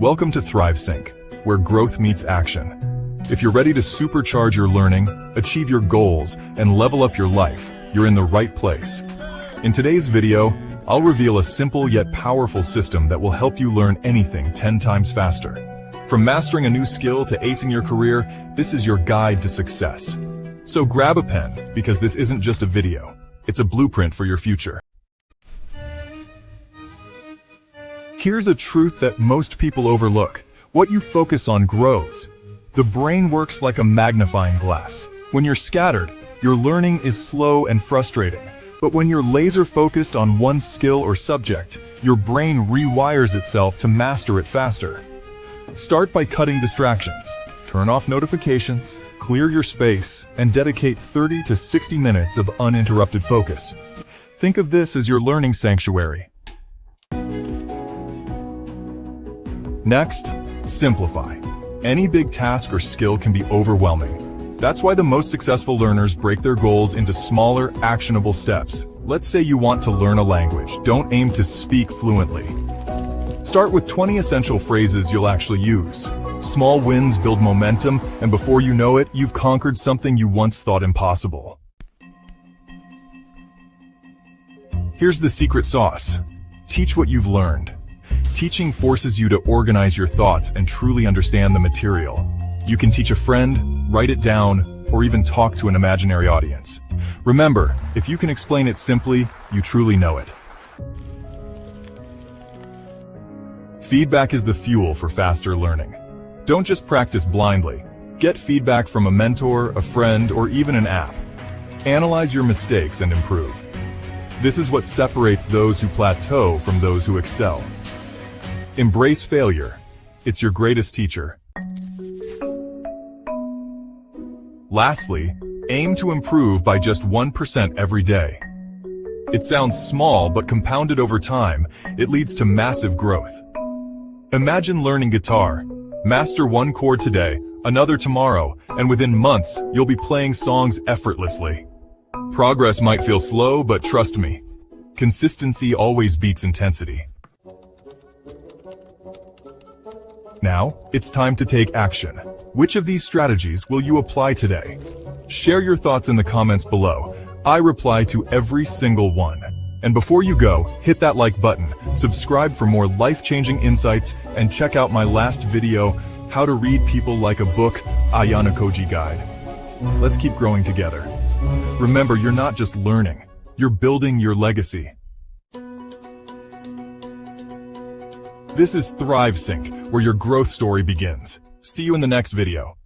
Welcome to ThriveSync, where growth meets action. If you're ready to supercharge your learning, achieve your goals, and level up your life, you're in the right place. In today's video, I'll reveal a simple yet powerful system that will help you learn anything 10 times faster. From mastering a new skill to acing your career, this is your guide to success. So grab a pen, because this isn't just a video, it's a blueprint for your future. Here's a truth that most people overlook. What you focus on grows. The brain works like a magnifying glass. When you're scattered, your learning is slow and frustrating. But when you're laser-focused on one skill or subject, your brain rewires itself to master it faster. Start by cutting distractions. Turn off notifications, clear your space, and dedicate 30 to 60 minutes of uninterrupted focus. Think of this as your learning sanctuary. Next, simplify. Any big task or skill can be overwhelming. That's why the most successful learners break their goals into smaller, actionable steps. Let's say you want to learn a language. Don't aim to speak fluently. Start with 20 essential phrases you'll actually use. Small wins build momentum, and before you know it, you've conquered something you once thought impossible. Here's the secret sauce. Teach what you've learned. Teaching forces you to organize your thoughts and truly understand the material. You can teach a friend, write it down, or even talk to an imaginary audience. Remember, if you can explain it simply, you truly know it. Feedback is the fuel for faster learning. Don't just practice blindly. Get feedback from a mentor, a friend, or even an app. Analyze your mistakes and improve. This is what separates those who plateau from those who excel. Embrace failure. It's your greatest teacher. Lastly, aim to improve by just 1% every day. It sounds small, but compounded over time, it leads to massive growth. Imagine learning guitar. Master one chord today, another tomorrow, and within months, you'll be playing songs effortlessly. Progress might feel slow, but trust me, consistency always beats intensity. Now, it's time to take action. Which of these strategies will you apply today? Share your thoughts in the comments below. I reply to every single one. And before you go, hit that like button, subscribe for more life-changing insights, and check out my last video, How to Read People Like a Book, Ayanokoji Guide. Let's keep growing together. Remember, you're not just learning, you're building your legacy. This is ThriveSync, where your growth story begins. See you in the next video.